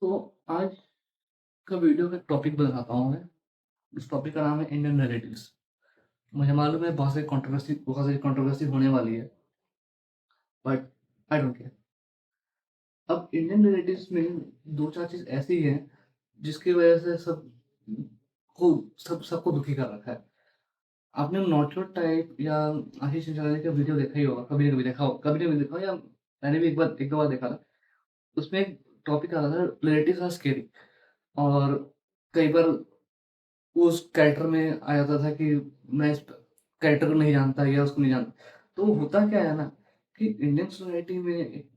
तो आज का वीडियो का टॉपिक बताता हूँ मैं। इस टॉपिक का नाम है इंडियन रिलेटिव्स। मुझे मालूम है बहुत सारी कंट्रोवर्सी होने वाली है, बट आई डोंट केयर। अब इंडियन रिलेटिव्स में दो चार चीज ऐसी हैं जिसकी वजह से को सबको दुखी कर रखा है। आपने नॉट योर टाइप या आशीष चंचलानी का वीडियो देखा ही होगा, कभी ना कभी देखा हो, कभी ना कभी देखा हो, या मैंने भी एक दो बार देखा था। उसमें एक टॉपिक आता था, रिलेटिव्स आर स्केरी। और कई बार उस कैरेक्टर में आ जाता था कि मैं इस कैरेक्टर को नहीं जानता या उसको नहीं जानता। तो होता क्या है ना कि इंडियन सोसाइटी में एक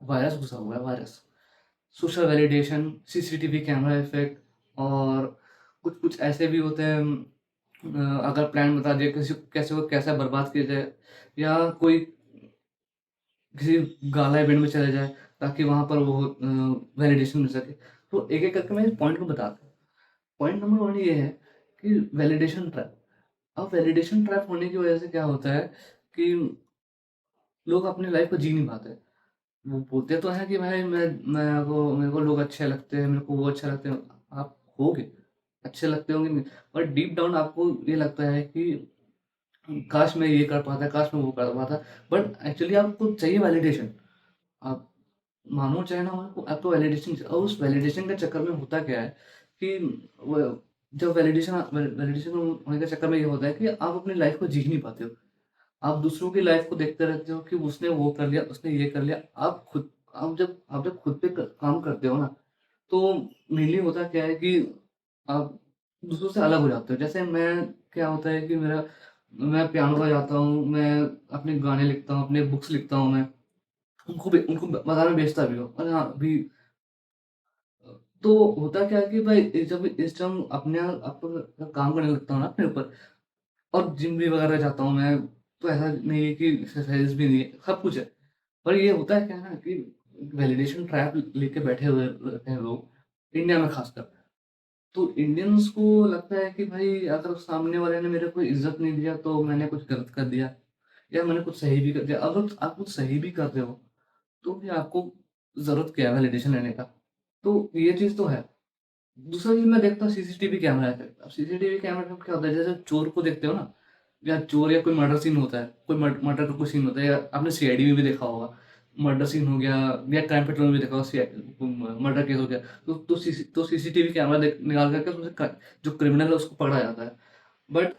वायरस घुसा हुआ है, virus. Social validation, CCTV camera effect, और कुछ कुछ ऐसे भी होते हैं। अगर प्लान बता दिया किसी को कैसे बर्बाद किया जाए, या कोई किसी गाला इवेंट में चले जाए ताकि वहां पर वो वैलिडेशन मिल सके। तो एक एक करके मैं इस पॉइंट को बताता हूँ। पॉइंट नंबर वन ये है कि वैलिडेशन ट्रैप। अब वैलिडेशन ट्रैप होने की वजह से क्या होता है कि लोग अपनी लाइफ को जी नहीं पाते। वो बोलते तो हैं कि भाई मेरे को लोग अच्छे लगते हैं, मेरे को वो अच्छा लगते हैं। आप होगे अच्छे लगते होंगे नहीं, और डीप डाउन आपको ये लगता है कि काश मैं ये कर पाता, काश मैं वो कर पाता। बट एक्चुअली आपको चाहिए वैलिडेशन। आप मानो चाहे ना मानो, आपको वैलिडेशन। और उस वैलिडेशन के चक्कर में होता क्या है कि वो जब वैलिडेशन होने के चक्कर में ये होता है कि आप अपनी लाइफ को जी नहीं पाते हो। आप दूसरों की लाइफ को देखते रहते हो कि उसने वो कर लिया, उसने ये कर लिया। आप जब खुद पे काम करते हो ना, तो मेनली होता क्या है कि आप दूसरों से अलग हो जाते हो। जैसे मैं, क्या होता है कि मैं पियानो बजाता हूँ, मैं अपने गाने लिखता हूँ, अपने बुक्स लिखता हूँ। मैं उनको बाजार में बेचता भी हूँ। और हाँ, अभी तो होता क्या है कि भाई जब इस टाइम अपने आप पर काम करने लगता हूँ ना अपने ऊपर, और जिम भी वगैरह जाता हूँ मैं। तो ऐसा नहीं है कि एक्सरसाइज भी नहीं है, सब कुछ है। पर ये होता है क्या है ना कि वैलिडेशन ट्रैप लेके बैठे हुए रहते हैं लोग, इंडिया में खासकर। तो इंडियंस को लगता है कि भाई अगर सामने वाले ने मेरे को इज्जत नहीं दिया तो मैंने कुछ गलत कर दिया, या मैंने कुछ सही भी कर दिया। अगर आप कुछ सही भी कर रहे हो तो भी आपको जरूरत क्या है वैलिडेशन लेने का। तो ये चीज तो है। दूसरा चीज मैं देखता हूँ सीसीटीवी कैमरा है। अब सीसीटीवी कैमरा में क्या होता है, जैसे चोर को देखते हो ना, या चोर या कोई मर्डर सीन होता है, कोई मर्डर का कोई सीन होता है, या आपने सीआईडी में भी देखा होगा। मर्डर सीन हो गया, या क्राइम पेट्रोल में भी देखा होगा, मर्डर केस हो गया। तो सीसीटीवी कैमरा निकाल करके जो क्रिमिनल है उसको पकड़ा जाता है। बट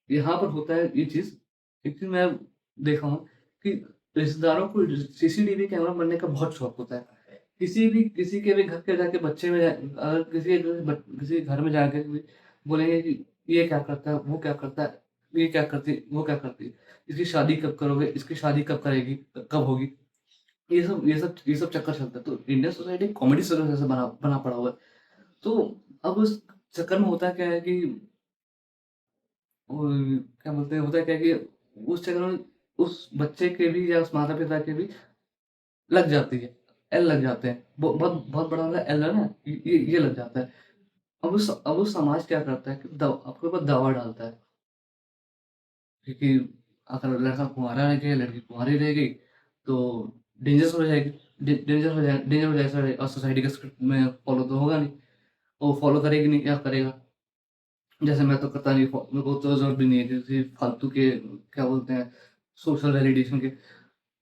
यहाँ पर होता है ये चीज, एक चीज मैं देखा हूँ कि रिश्तेदारों को सीसीटीवी कैमरा बनने का बहुत शौक होता है। किसी के भी घर के जाके बच्चे में अगर किसी के घर में जाके भी बोलेंगे कि ये क्या करता है, वो क्या करता है, ये क्या करती, वो क्या करती, इसकी शादी कब करोगे, इसकी शादी कब करेगी, कब होगी। ये सब चक्कर चलता है। तो इंडियन सोसाइटी कॉमेडी सर्कस से बना बना पड़ा हुआ है। तो अब उस चक्कर में होता क्या है कि वो क्या बोलते हैं, होता क्या है कि उस चक्कर में उस बच्चे के भी या उस माता पिता के भी लग जाती है, एल लग जाते हैं। बहुत बहुत बड़ा वाला एल है ना, ये लग जाता है। अब उस समाज क्या करता है कि आपके ऊपर दबाव डालता है, क्योंकि अगर लड़का कुंवारा रह गया, लड़की कुंवारी रह गई, तो डेंजरस हो जाएगी। डेंजर हो जाएगा, और सोसाइटी के स्क्रिप्ट में फॉलो तो होगा नहीं। वो फॉलो करेगी नहीं, क्या करेगा। जैसे मैं तो करता नहीं, मेरे को तो जरूरत भी नहीं है किसी फालतू के, क्या बोलते हैं, सोशल वैलिडेशन के।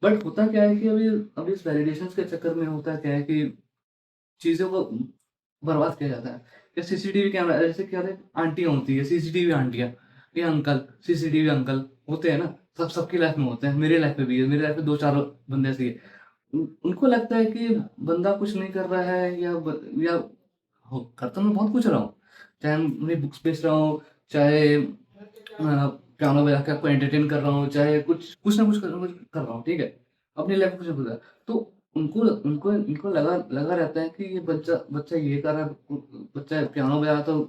बट होता क्या है कि अभी अभी इस वैलिडेशन के चक्कर में होता क्या है कि चीज़ों को बर्बाद किया जाता है। या सीसीटीवी कैमरा, जैसे क्या होता है, आंटियाँ होती है सीसीटीवी आंटियाँ, ये अंकल, सीसीटीवी अंकल होते हैं ना। सबकी लाइफ में होते हैं, मेरी लाइफ में भी है, मेरी लाइफ में दो चार बंदे ऐसे ही है। उनको लगता है कि बंदा कुछ नहीं कर रहा है, या कर तो मैं बहुत कुछ रहा हूँ। चाहे मैं बुक्स बेच रहा हूँ, चाहे पियानो बजा के आपको एंटरटेन कर रहा हूँ, चाहे कुछ कुछ ना कुछ कर रहा हूँ, ठीक है। अपनी लाइफ में कुछ ना कुछ कर रहा हूँ। तो उनको उनको इनको लगा लगा रहता है कि ये बच्चा बच्चा ये कर रहा है, बच्चा पियानो बजा रहा, तो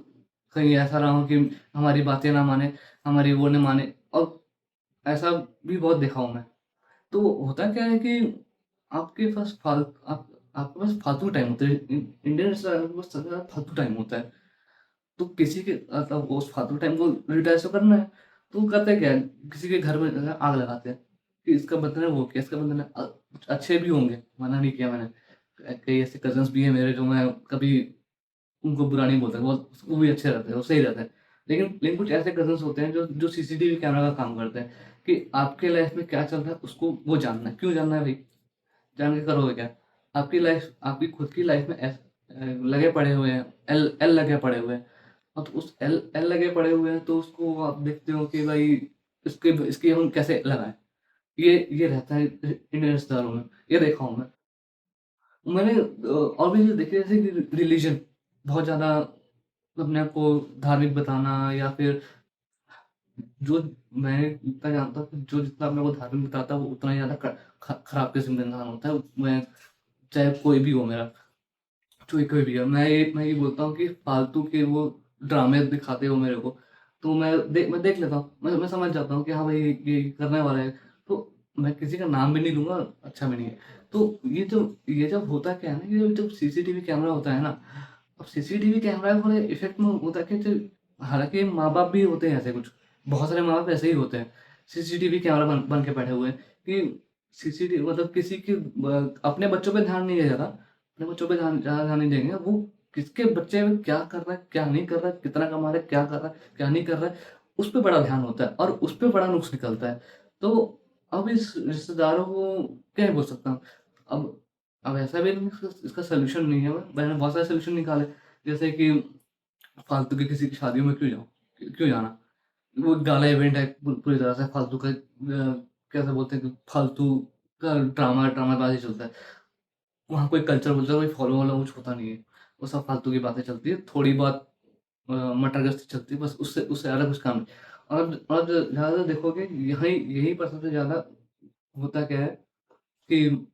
कहीं ऐसा रहा हो कि हमारी बातें ना माने, हमारी वो ना माने। और ऐसा भी बहुत देखा हूँ मैं। तो होता क्या है कि आपके पास आपके पास फालतू टाइम होता है। इंडियन रेस्टोरेंट के पास सबसे ज़्यादा फालतू टाइम होता है। तो किसी के मतलब उस फालतू टाइम को यूटिलाइज तो करना है। तो वो करते क्या है, किसी के घर में आग लगाते हैं कि इसका बंधन है, वो किया, इसका बंधन है। कुछ अच्छे भी होंगे, मना नहीं किया मैंने। कई ऐसे कज़िन्स भी हैं मेरे जो मैं कभी उनको बुरा नहीं बोलता, वो भी अच्छे रहते हैं, वो सही रहते हैं। लेकिन कुछ ऐसे कज़िन्स होते हैं जो सीसीटीवी कैमरा का काम करते हैं कि आपके लाइफ़ में क्या चल रहा है उसको वो जानना है। क्यों जानना है भई? जान के करोगे क्या? आपकी खुद की लाइफ़ में लगे पड़े हुए हैं, एल लगे पड़े हुए हैं। अब तो उस एल लगे पड़े हुए हैं तो उसको आप देखते हो कि भाई इसकी हम कैसे लगाएँ? ये रहता है इंडियन रिश्तेदारों में, ये देखा हूँ मैं। मैंने और भी चीज़ देखी है जैसे कि रिलीजन बहुत ज़्यादा अपने आप को धार्मिक बताना या फिर जो मैं इतना जानता हूँ कि जो जितना अपने को धार्मिक बताता है वो उतना ही ज़्यादा खराब किस्म का इंसान होता है। मैं चाहे कोई भी हो मेरा, कोई कोई भी है, मैं ये बोलता हूँ कि फालतू के वो ड्रामे दिखाते हो मेरे को, तो मैं देख लेता हूँ। मैं समझ जाता हूँ कि हाँ भाई ये करने वाला है, तो मैं किसी का नाम भी नहीं लूँगा, अच्छा भी नहीं है। तो ये जब होता क्या है ना, ये जब सीसीटीवी कैमरा होता है ना, अब सीसीटीवी कैमरा थोड़े इफ़ेक्ट में होता है कि हालाँकि माँ-बाप भी होते हैं ऐसे कुछ, बहुत सारे माँ-बाप ऐसे ही होते हैं। सीसीटीवी कैमरा बन बन के बैठे हुए हैं कि सीसीटीवी मतलब किसी के अपने बच्चों पे ध्यान नहीं दिया जाता, अपने बच्चों पे ज़्यादा ध्यान नहीं देंगे, वो किसके बच्चे में क्या कर रहा है, क्या नहीं कर रहा है, कितना कमा रहा है, क्या कर रहा है, क्या नहीं कर रहा है, उस पे बड़ा ध्यान होता है और उस पे बड़ा नुक्स निकलता है। तो अब इस रिश्तेदारों को क्या ही बोल सकता हूँ। अब अब ऐसा भी नहीं है इसका सॉल्यूशन नहीं है। मैंने बहुत सारे सॉल्यूशन निकाले, जैसे कि फालतू की किसी की शादियों में क्यों जाऊँ? क्यों जाना? वो गाला इवेंट है पूरी तरह से फालतू का, कैसे बोलते हैं कि फालतू का ड्रामाबाज़ी चलता है। वहाँ कोई कल्चर-वल्चर कोई फ़ॉलो-वॉलो कुछ होता नहीं है। वो सब फालतू की बातें चलती है, थोड़ी बहुत मटर-गश्ती चलती है, बस उससे ज़्यादा कुछ काम नहीं। और ज़्यादातर देखोगे यहीं पर सबसे ज़्यादा होता क्या है कि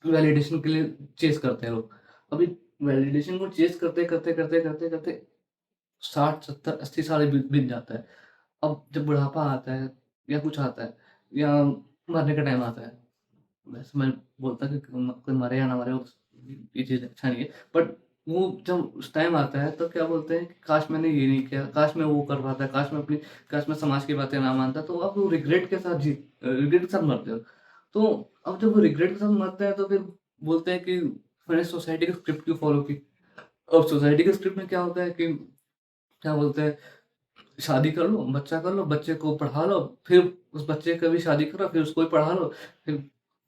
वैलिडेशन के लिए चेज़ करते हैं लोग। अभी वैलिडेशन को चेज़ करते 60, 70, 80 साल बीत बीत जाता है। अब जब बुढ़ापा आता है या कुछ आता है या मरने का टाइम आता है, वैसे मैं बोलता कि कोई मरे या ना मरे ये चीज़ अच्छा नहीं है। बट वो जब उस टाइम आता है तो क्या बोलते हैं कि काश मैंने ये नहीं किया, काश मैं वो कर पाता, काश मैं समाज की बातें ना मानता, तो आप वो रिग्रेट के साथ मरते हो। तो अब जब वो रिग्रेट के साथ मरते हैं तो फिर बोलते हैं कि मैंने सोसाइटी की स्क्रिप्ट क्यों फ़ॉलो की? अब सोसाइटी के स्क्रिप्ट में क्या होता है कि क्या बोलते हैं, शादी कर लो, बच्चा कर लो, बच्चे को पढ़ा लो, फिर उस बच्चे का भी शादी करो, फिर उसको भी पढ़ा लो, फिर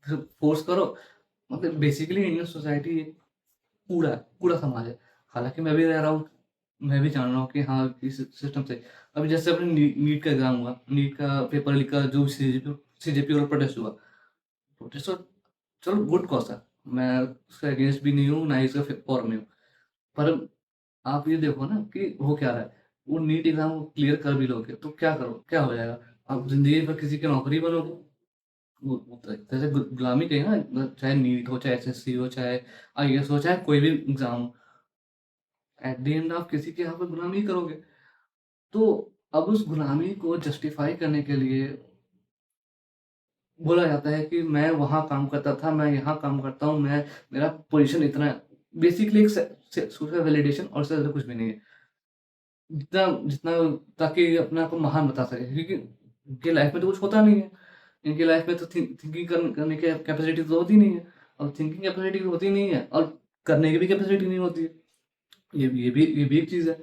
फ़ोर्स करो। मतलब बेसिकली इंडियन सोसाइटी एक कूड़ा समाज है। हालाँकि मैं भी रह रहा हूँ, मैं भी जान रहा हूँ कि हाँ, इस सिस्टम से अभी जैसे अपने नीट का एग्ज़ाम हुआ, नीट का पेपर लीक का जो सीजेपी वाला प्रोटेस्ट हुआ। प्रोटेस्ट तो चलो गुड कॉज़ है, मैं उसके अगेंस्ट भी नहीं हूँ, ना ही इसका फॉर में हूँ। पर आप ये देखो ना कि हो क्या रहा है, वो नीट एग्ज़ाम को क्लियर कर भी लोगे तो क्या क्या हो जाएगा? आप ज़िंदगी भर किसी की नौकरी बनोगे। वो तो एक तरह से गुलामी कहिए ना, चाहे नीट हो, चाहे एसएससी हो, चाहे आईएएस हो, चाहे कोई भी एग्ज़ाम हो, एट द एंड आप किसी के यहाँ पे गुलामी करोगे। तो अब उस गुलामी को जस्टिफ़ाई करने के लिए बोला जाता है कि मैं वहाँ काम करता था, मैं यहाँ काम करता हूँ, मेरा पोज़ीशन इतना है। बेसिकली एक सोशल वैलिडेशन और उससे ज़्यादा कुछ भी नहीं है। जितना जितना ताकि अपने आप को महान बता सके, क्योंकि उनकी लाइफ में तो कुछ होता नहीं है। इनकी लाइफ में तो थिंकिंग करने की कैपेसिटी तो होती नहीं है, और थिंकिंग कैपेसिटी होती नहीं है और करने की भी कैपेसिटी नहीं होती है। ये भी एक चीज़ है।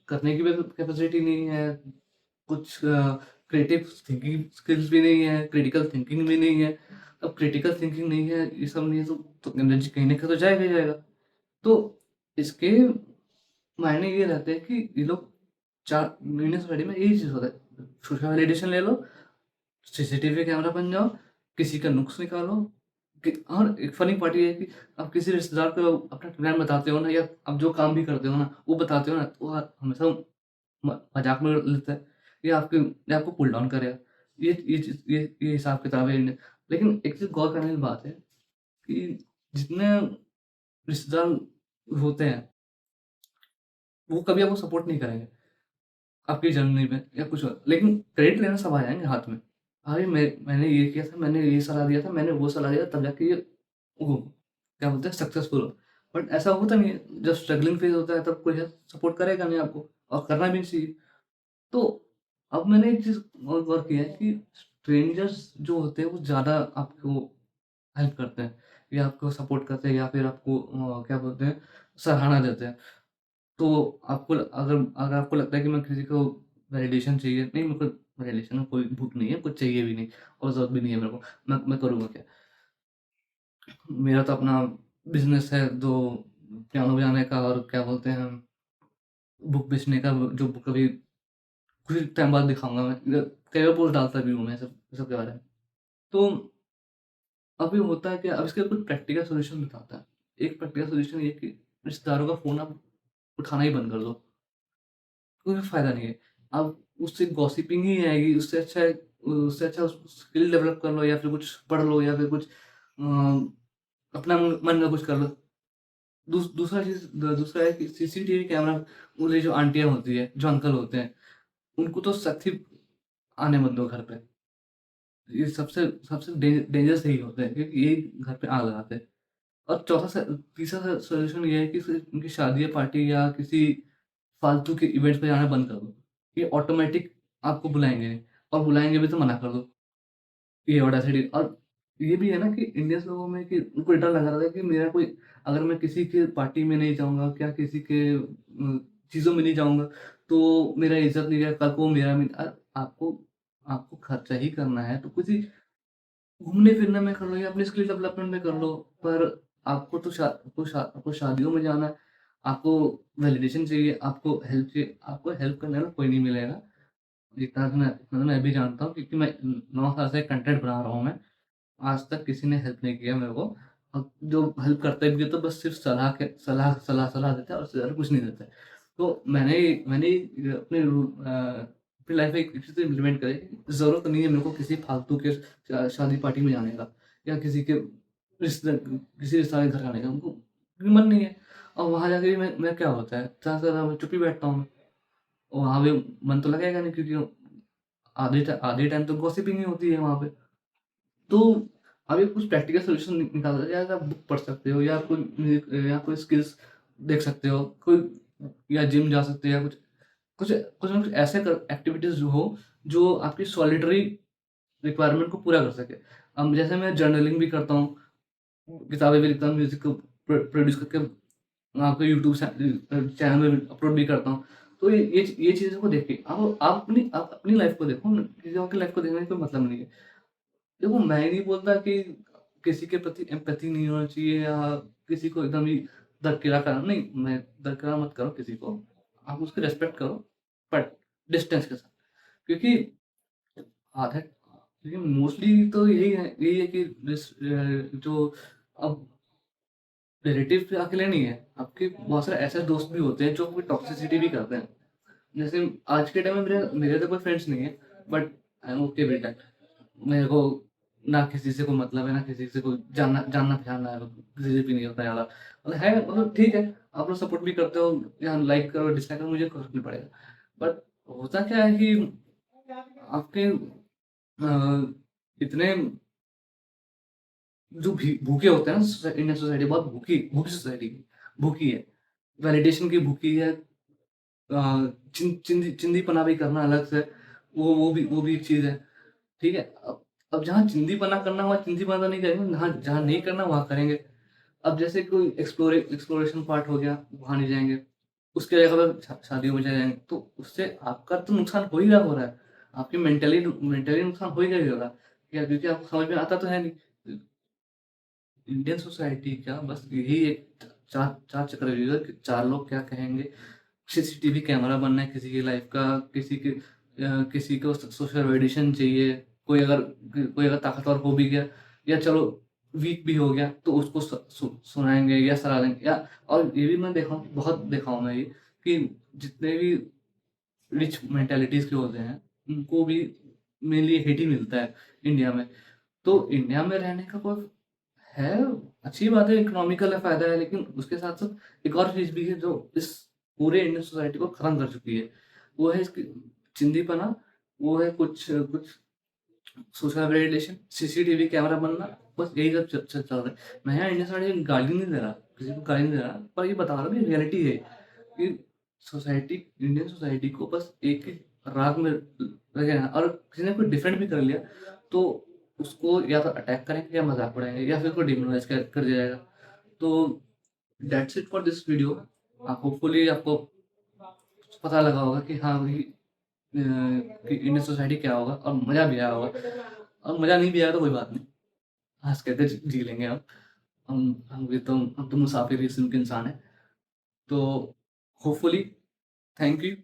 करने की भी कैपेसिटी नहीं है, कुछ क्रिएटिव थिंकिंग स्किल्स भी नहीं है, क्रिटिकल थिंकिंग भी नहीं है। अब क्रिटिकल थिंकिंग नहीं है, ये सब नहीं है, तो एनर्जी कहीं न कहीं तो जाएगा ही जाएगा। तो इसके मायने ये रहते हैं कि ये लोग चार इंडियन सोसाइटी में यही चीज़ होता है। सोशल वैलिडेशन ले लो, सीसीटीवी कैमरा बन जाओ, किसी का नुक्स निकालो। और एक फनी पार्ट ये है कि आप किसी रिश्तेदार को अपना प्लान बताते हो ना, या आप जो काम भी करते हो ना, वो बताते हो ना, तो वो हमेशा मजाक में लेता है, ये आपको पुल डाउन करेगा। ये हिसाब किताब है इंडियन। लेकिन एक चीज़ गौर करने की बात है कि जितने रिश्तेदार होते हैं, वो कभी आपको सपोर्ट नहीं करेंगे आपकी जर्नी में या कुछ और। लेकिन क्रेडिट लेना सब आ जाएँगे हाथ में। अरे मैंने ये किया था, मैंने ये सलाह दिया था, मैंने वो सलाह दिया तब जाके ये वो क्या बोलते हैं सक्सेसफुल हो। बट ऐसा होता नहीं है, जब स्ट्रगलिंग फेज़ होता है तब कोई सपोर्ट करेगा नहीं आपको, और करना भी नहीं चाहिए। तो अब मैंने एक चीज़ और गौर किया है कि स्ट्रेंजर्स जो होते हैं वो ज़्यादा आपको हेल्प करते हैं। या आपको सपोर्ट करते हैं या फिर आपको क्या बोलते हैं, सराहना देते हैं। तो आपको अगर अगर आपको लगता है कि मैं किसी को वैलिडेशन चाहिए, नहीं मेरे को वैलिडेशन की कोई भूख नहीं है, कुछ चाहिए भी नहीं और ज़रूरत भी नहीं है मेरे को, मैं करूँगा क्या? मेरा तो अपना बिज़नेस है, जो पियानो बजाने का और क्या बोलते हैं, बुक बेचने का, जो बुक अभी कुछ टाइम बाद दिखाऊँगा मैं। कई बार पोस्ट डालता भी हूँ मैं सब के बारे में। तो अभी होता है क्या, अब इसका कुछ प्रैक्टिकल सॉल्यूशन बताता है। एक प्रैक्टिकल सॉल्यूशन ये है कि रिश्तेदारों का फ़ोन आप उठाना ही बंद कर दो। कोई फ़ायदा नहीं है। अब उससे गॉसिपिंग ही आएगी, उससे अच्छा स्किल डेवलप कर लो या फिर कुछ पढ़ लो या फिर कुछ अपना मन का कुछ कर लो। दूसरा है कि सीसीटीवी कैमरा, वो जो आंटियाँ होती है, जो अंकल होते हैं, उनको तो सख्ती आने मत दो घर पे। ये सबसे सबसे डेंजरस यही होता है क्योंकि यही घर पे आग लगाते हैं। और तीसरा सॉल्यूशन ये है कि सिर्फ उनकी शादी या पार्टी या किसी फालतू के इवेंट्स पे जाना बंद कर दो। ये ऑटोमैटिक आपको बुलाएँगे नहीं, और बुलाएँगे भी तो मना कर दो। ये ऑडेसिटी। और ये भी है ना कि इंडियंस लोगों में कि उनको डर लगा रहता है कि मेरा कोई, अगर मैं किसी के पार्टी में नहीं जाऊँगा, क्या किसी के चीज़ों में नहीं जाऊँगा, तो मेरा इज़्ज़त नहीं रहेगा, कल को मेरा भी आपको आपको खर्चा ही करना है तो किसी घूमने-फिरने में कर लो या अपनी स्किल डेवलपमेंट में कर लो। पर आपको शादियों में जाना है, आपको वैलिडेशन चाहिए, आपको हेल्प चाहिए, आपको हेल्प करने वाला कोई नहीं मिलेगा। इतना तो मैं भी जानता हूँ क्योंकि मैं 9 साल से कंटेंट बना रहा हूँ मैं। आज तक किसी ने हेल्प नहीं किया मेरे को, और जो हेल्प करते भी है तो बस सिर्फ़ सलाह देता है और उससे ज़्यादा कुछ नहीं देता है। तो मैंने अपनी लाइफ़ में एक चीज़ इम्प्लीमेंट करी, ज़रूरत नहीं है मेरे को किसी फालतू के शादी पार्टी में जाने का या किसी रिश्तेदार के घर जाने का, उनको क्योंकि मन नहीं है। और वहाँ जाके भी मैं क्या होता है, ज़्यादा से ज़्यादा मैं चुप ही बैठता हूँ मैं। वहाँ भी मन तो लगेगा नहीं क्योंकि आधे टाइम तो गॉसिपिंग ही होती है वहाँ पे। तो आप ये कुछ प्रैक्टिकल सॉल्यूशन निकाल सकते हो, या आप बुक पढ़ सकते हो या कोई स्किल्स देख सकते हो, कोई या जिम जा सकते हो या कुछ ना कुछ ऐसे एक्टिविटीज़ जो हो, जो आपकी सॉलिटरी रिक्वायरमेंट को पूरा कर सके। अब जैसे मैं जर्नलिंग भी करता हूँ, किताबें भी लिखता हूँ, म्यूज़िक को प्रोड्यूस करके आपके यूट्यूब चैनल में भी अपलोड भी करता हूँ। तो ये चीज़ों को देखिए, आप अपनी लाइफ़ को देखो ना, किसी और की लाइफ़ को देखने का कोई मतलब नहीं है। देखो, मैं नहीं बोलता कि किसी के प्रति एम्पैथी नहीं होना चाहिए या किसी को एकदम ही दरकिरा करना, नहीं, मैं दरकिरा मत करो किसी को, आप उसकी रिस्पेक्ट करो, बट डिस्टेंस के साथ। क्योंकि आधा क्योंकि मोस्टली तो यही है कि जो अब रिलेटिव अकेले नहीं है, आपके बहुत सारे ऐसे दोस्त भी होते हैं जो आपकी टॉक्सिसिटी भी करते हैं। जैसे आज के टाइम में मेरे तो कोई फ्रेंड्स नहीं है, but I am okay with that. मेरे को ना किसी से कोई मतलब है, ना किसी से कोई जानना पहचानना है, किसी से भी नहीं होता ज़्यादा। मतलब ठीक है, आप लोग सपोर्ट भी करते हो या लाइक करो, डिसलाइक करो, मुझे फ़र्क नहीं पड़ेगा। बट होता क्या है कि आपके इतने जो भूखे होते हैं ना, इंडियन सोसाइटी बहुत भूखी भूखी सोसाइटी है, भूखी है, वैलिडेशन की भूखी है। चिंदीपना भी करना अलग से, वो भी एक चीज़ है। ठीक है? अब जहाँ चिंदीपना करना वहाँ चिंदीपना नहीं करेंगे, जहाँ जहाँ नहीं करना वहाँ करेंगे। अब जैसे कोई एक्सप्लोरेशन पार्ट हो गया, वहाँ नहीं जाएँगे। उसकी जगह पे शादियों में चले जाएँगे, तो उससे आपका तो नुकसान हो रहा है। आपकी मेंटली नुकसान हो ही रहा है। क्या, क्योंकि आपको समझ में आता तो है नहीं। इंडियन सोसाइटी का बस यही एक चार चार चक्कर है कि 4 लोग क्या कहेंगे। सीसीटीवी कैमरा बनना है किसी की लाइफ का, किसी को सोशल वैलिडेशन चाहिए, कोई अगर ताकतवर हो भी गया या चलो वीक भी हो गया तो उसको सुनाएँगे या सलाह देंगे, या और ये भी मैं देखा हूँ, बहुत देखा हूँ मैं ये, कि जितने भी रिच मेंटालिटीज़ के होते हैं, उनको भी मेनली हेट ही मिलता है इंडिया में। तो इंडिया में रहने का कोई है, अच्छी बात है, इकोनॉमिकल है, फ़ायदा है, लेकिन उसके साथ-साथ एक और चीज़ भी है जो इस पूरे इंडियन सोसाइटी को ख़त्म कर चुकी है। वो है इसकी चिंदीपना, वो है कुछ कुछ सोशल वैलिडेशन, सीसीटीवी कैमरा बनना, बस यही सब चल रहा है। मैं यहाँ इंडियन सोसाइटी को गाली नहीं दे रहा, किसी को गाली नहीं दे रहा, पर ये बता रहा हूँ कि रियलिटी है कि इंडियन सोसाइटी को बस एक ही राग में रखे हैं, और किसी ने कोई डिफरेंट भी कर लिया, तो उसको या तो अटैक करेंगे या मज़ाक उड़ाएँगे या फिर उसको डिमोरलाइज़ कर दिया जाएगा। तो that's it for this video. Hopefully आपको पता लगा होगा कि हाँ भाई कि इंडियन सोसाइटी क्या होगा और मज़ा भी आया होगा। और मज़ा नहीं भी आया तो कोई बात नहीं, हँस के तो जी लेंगे हम। हम तो मुसाफिर ही किस्म के इंसान हैं। तो होपफुली थैंक यू